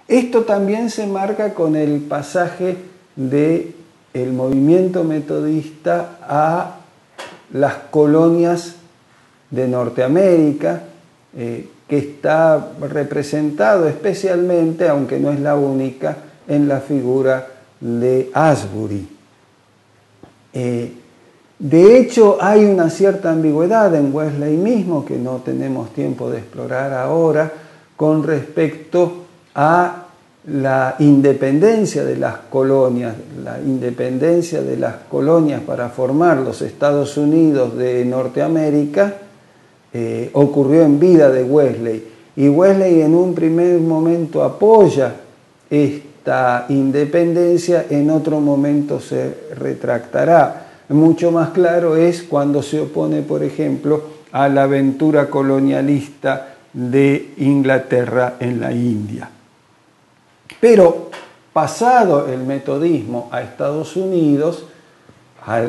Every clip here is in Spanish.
Esto también se marca con el pasaje del movimiento metodista a las colonias de Norteamérica, que está representado especialmente, aunque no es la única, en la figura de Asbury. De hecho, hay una cierta ambigüedad en Wesley mismo, que no tenemos tiempo de explorar ahora, con respecto a la independencia de las colonias, para formar los Estados Unidos de Norteamérica. Ocurrió en vida de Wesley, y Wesley en un primer momento apoya esta independencia, en otro momento se retractará. Mucho más claro es cuando se opone, por ejemplo, a la aventura colonialista de Inglaterra en la India. Pero pasado el metodismo a Estados Unidos,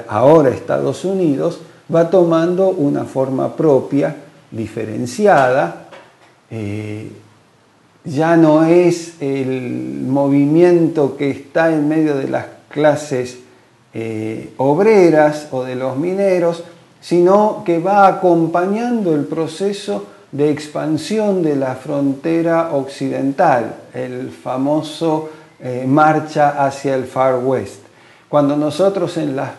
ahora Estados Unidos va tomando una forma propia, diferenciada. Ya no es el movimiento que está en medio de las clases obreras o de los mineros, sino que va acompañando el proceso de expansión de la frontera occidental, el famoso marcha hacia el Far West. Cuando nosotros en las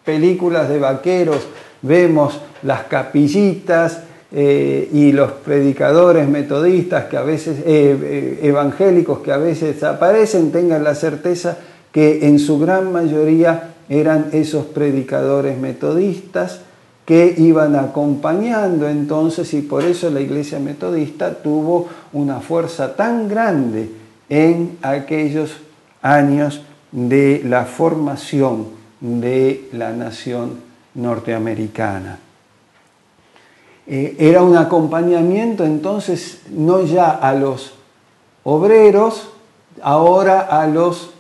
películas de vaqueros vemos las capillitas y los predicadores metodistas que a veces, evangélicos que a veces aparecen, tengan la certeza que en su gran mayoría eran esos predicadores metodistas que iban acompañando entonces, y por eso la Iglesia Metodista tuvo una fuerza tan grande en aquellos años de la formación de la nación norteamericana. Era un acompañamiento entonces no ya a los obreros, ahora a los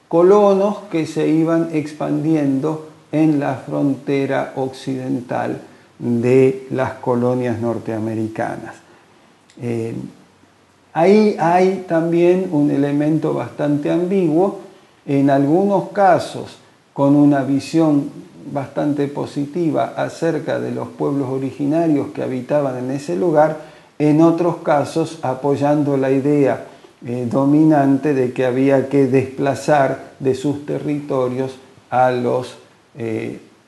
colonos que se iban expandiendo en la frontera occidental de las colonias norteamericanas. Ahí hay también un elemento bastante ambiguo, en algunos casos con una visión bastante positiva acerca de los pueblos originarios que habitaban en ese lugar, en otros casos apoyando la idea dominante de que había que desplazar de sus territorios a los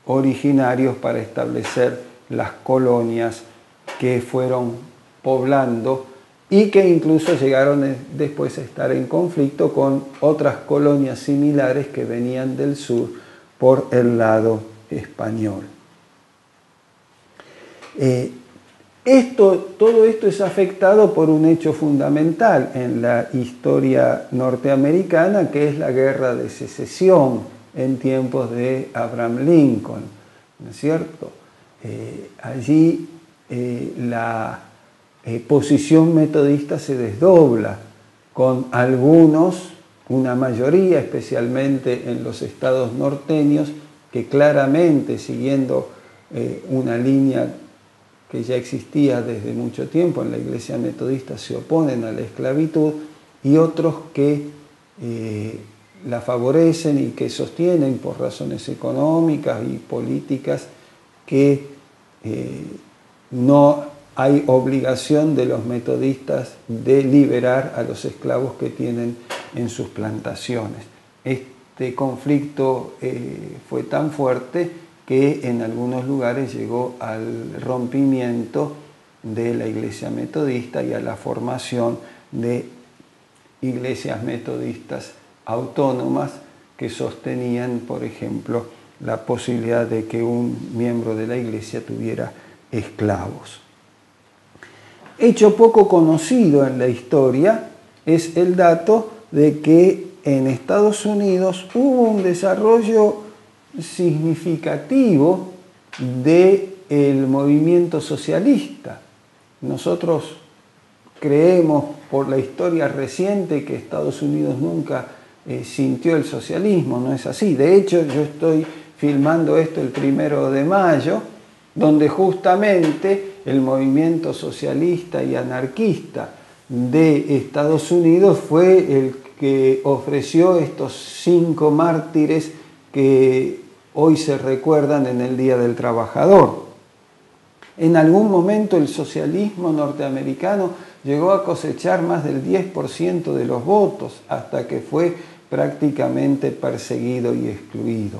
originarios para establecer las colonias que fueron poblando y que incluso llegaron después a estar en conflicto con otras colonias similares que venían del sur por el lado español. Todo esto es afectado por un hecho fundamental en la historia norteamericana, que es la Guerra de Secesión en tiempos de Abraham Lincoln, ¿no es cierto? Allí la posición metodista se desdobla, con algunos, una mayoría, especialmente en los estados norteños, que claramente, siguiendo una línea que ya existía desde mucho tiempo en la Iglesia Metodista, se oponen a la esclavitud, y otros que la favorecen y que sostienen por razones económicas y políticas que no hay obligación de los metodistas de liberar a los esclavos que tienen en sus plantaciones. Este conflicto fue tan fuerte que en algunos lugares llegó al rompimiento de la Iglesia Metodista y a la formación de iglesias metodistas autónomas que sostenían, por ejemplo, la posibilidad de que un miembro de la Iglesia tuviera esclavos. Hecho poco conocido en la historia es el dato de que en Estados Unidos hubo un desarrollo significativo del movimiento socialista. Nosotros creemos por la historia reciente que Estados Unidos nunca sintió el socialismo, no es así. De hecho, yo estoy filmando esto el 1 de mayo, donde justamente el movimiento socialista y anarquista de Estados Unidos fue el que ofreció estos 5 mártires que hoy se recuerdan en el Día del Trabajador. En algún momento el socialismo norteamericano llegó a cosechar más del 10% de los votos hasta que fue prácticamente perseguido y excluido.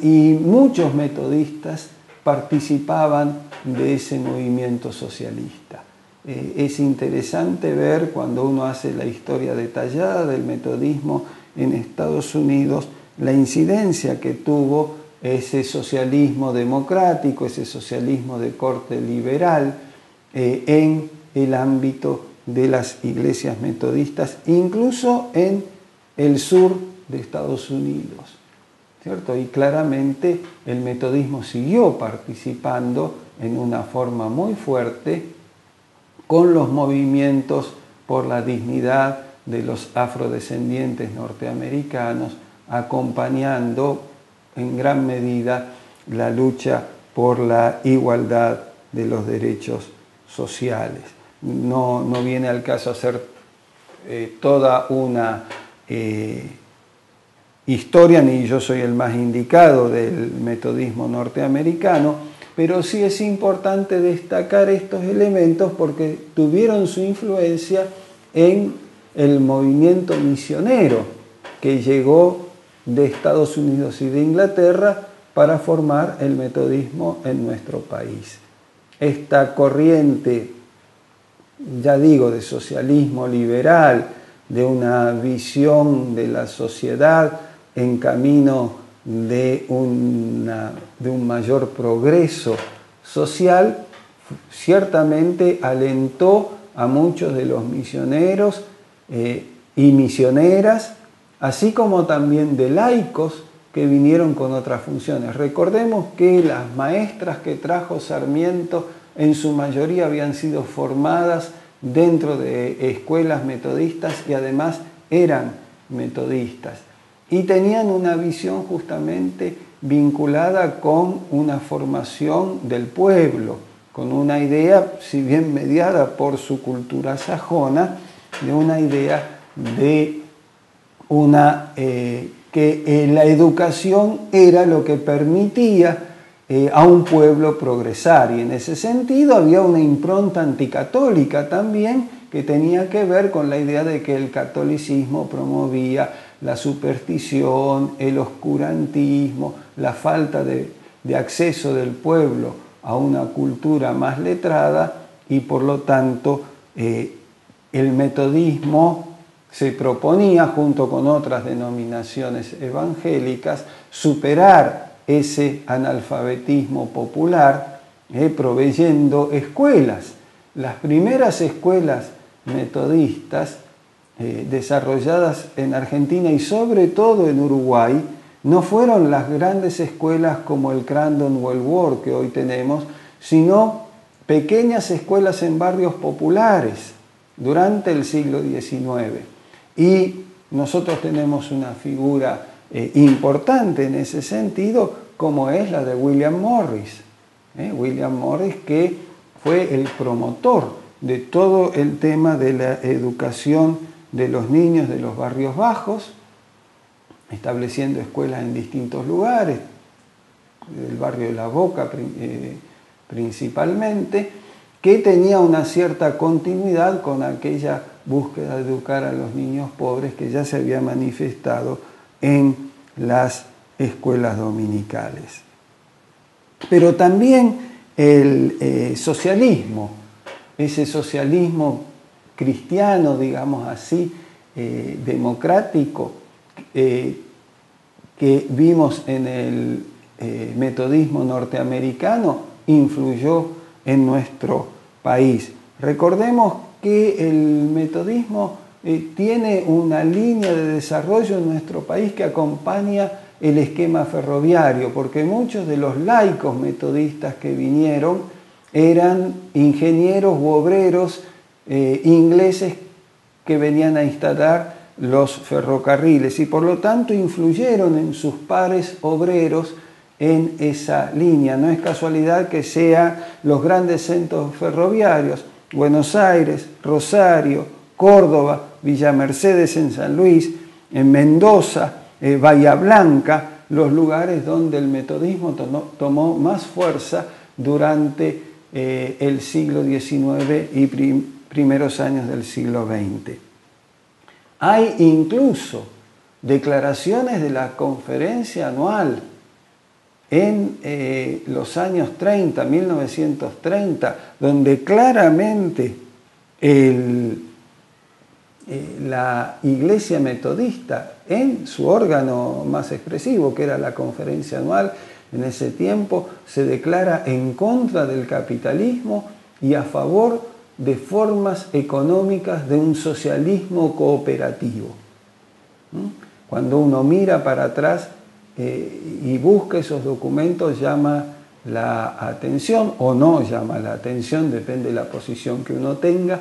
Y muchos metodistas participaban de ese movimiento socialista. Es interesante ver cuando uno hace la historia detallada del metodismo en Estados Unidos, la incidencia que tuvo ese socialismo democrático, ese socialismo de corte liberal en el ámbito de las iglesias metodistas, incluso en el sur de Estados Unidos, ¿cierto? Y claramente el metodismo siguió participando en una forma muy fuerte con los movimientos por la dignidad de los afrodescendientes norteamericanos, acompañando en gran medida la lucha por la igualdad de los derechos sociales. No viene al caso hacer toda una historia, ni yo soy el más indicado del metodismo norteamericano, pero sí es importante destacar estos elementos porque tuvieron su influencia en el movimiento misionero que llegó de Estados Unidos y de Inglaterra para formar el metodismo en nuestro país. Esta corriente, ya digo, de socialismo liberal, de una visión de la sociedad en camino de un mayor progreso social, ciertamente alentó a muchos de los misioneros y misioneras, así como también de laicos que vinieron con otras funciones. Recordemos que las maestras que trajo Sarmiento en su mayoría habían sido formadas dentro de escuelas metodistas y además eran metodistas. Y tenían una visión justamente vinculada con una formación del pueblo, con una idea, si bien mediada por su cultura sajona, de una idea de que la educación era lo que permitía a un pueblo progresar. Y en ese sentido había una impronta anticatólica también que tenía que ver con la idea de que el catolicismo promovía la superstición, el oscurantismo, la falta de acceso del pueblo a una cultura más letrada y por lo tanto el metodismo se proponía, junto con otras denominaciones evangélicas, superar ese analfabetismo popular proveyendo escuelas. Las primeras escuelas metodistas desarrolladas en Argentina y sobre todo en Uruguay no fueron las grandes escuelas como el Crandon o el Ward que hoy tenemos, sino pequeñas escuelas en barrios populares durante el siglo XIX. Y nosotros tenemos una figura importante en ese sentido, como es la de William Morris. William Morris, que fue el promotor de todo el tema de la educación de los niños de los barrios bajos, estableciendo escuelas en distintos lugares, del barrio de La Boca principalmente, que tenía una cierta continuidad con aquella búsqueda de educar a los niños pobres que ya se había manifestado en las escuelas dominicales. Pero también el socialismo, ese socialismo cristiano, digamos así, democrático, que vimos en el metodismo norteamericano, influyó en nuestro país. Recordemos que el metodismo tiene una línea de desarrollo en nuestro país que acompaña el esquema ferroviario, porque muchos de los laicos metodistas que vinieron eran ingenieros u obreros ingleses que venían a instalar los ferrocarriles y por lo tanto influyeron en sus pares obreros en esa línea. No es casualidad que sean los grandes centros ferroviarios Buenos Aires, Rosario, Córdoba, Villa Mercedes en San Luis, en Mendoza, Bahía Blanca, los lugares donde el metodismo tomó más fuerza durante el siglo XIX y primeros años del siglo XX. Hay incluso declaraciones de la conferencia anual en los años 30, 1930, donde claramente la Iglesia Metodista, en su órgano más expresivo, que era la conferencia anual, en ese tiempo se declara en contra del capitalismo y a favor de formas económicas de un socialismo cooperativo. Cuando uno mira para atrás y busca esos documentos, llama la atención o no llama la atención, depende de la posición que uno tenga,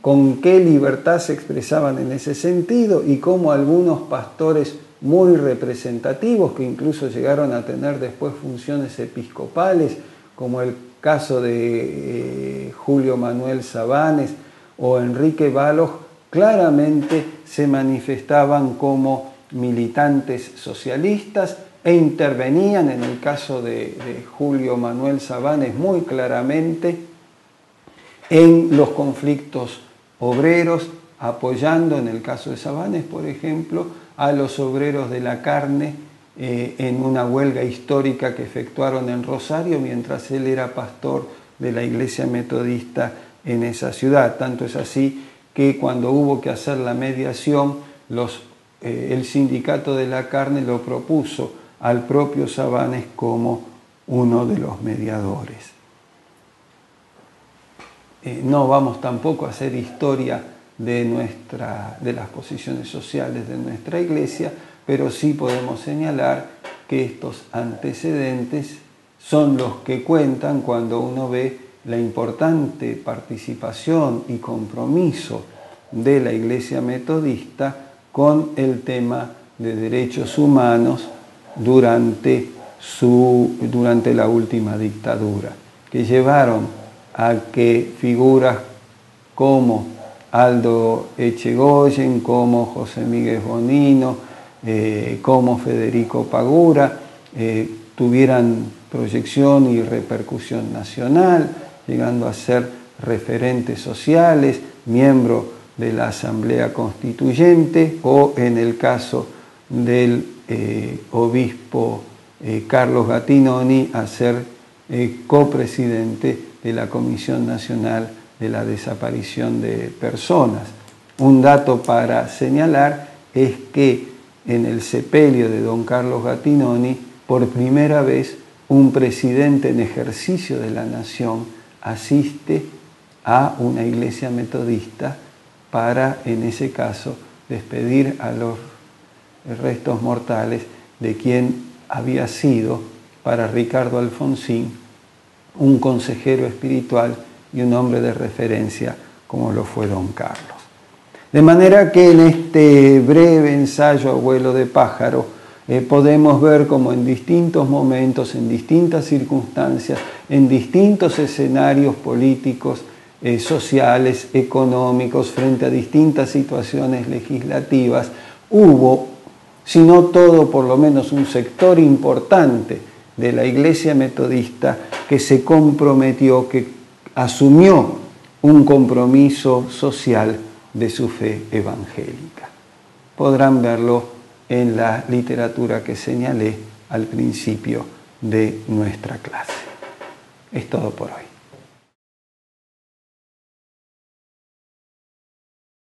con qué libertad se expresaban en ese sentido y cómo algunos pastores muy representativos, que incluso llegaron a tener después funciones episcopales, como el caso de Julio Manuel Sabanes o Enrique Balog, claramente se manifestaban como militantes socialistas e intervenían, en el caso de Julio Manuel Sabanes, muy claramente en los conflictos obreros, apoyando, en el caso de Sabanes, por ejemplo, a los obreros de la carne en una huelga histórica que efectuaron en Rosario mientras él era pastor de la Iglesia Metodista en esa ciudad. Tanto es así que cuando hubo que hacer la mediación, el sindicato de la carne lo propuso al propio Sabanes como uno de los mediadores. No vamos tampoco a hacer historia de las posiciones sociales de nuestra Iglesia, pero sí podemos señalar que estos antecedentes son los que cuentan cuando uno ve la importante participación y compromiso de la Iglesia Metodista con el tema de derechos humanos durante la última dictadura, que llevaron a que figuras como Aldo Echegoyen, como José Miguel Bonino, como Federico Pagura, tuvieran proyección y repercusión nacional, llegando a ser referentes sociales, miembro de la Asamblea Constituyente, o en el caso del obispo Carlos Gattinoni, a ser copresidente de la Comisión Nacional de la Desaparición de Personas. Un dato para señalar es que en el sepelio de don Carlos Gattinoni, por primera vez, un presidente en ejercicio de la nación asiste a una iglesia metodista para, en ese caso, despedir a los restos mortales de quien había sido, para Ricardo Alfonsín, un consejero espiritual y un hombre de referencia como lo fue don Carlos. De manera que en este breve ensayo a vuelo de pájaro podemos ver cómo en distintos momentos, en distintas circunstancias, en distintos escenarios políticos, sociales, económicos, frente a distintas situaciones legislativas, hubo, si no todo, por lo menos un sector importante de la Iglesia Metodista que se comprometió, que asumió un compromiso social de su fe evangélica. Podrán verlo en la literatura que señalé al principio de nuestra clase. Es todo por hoy.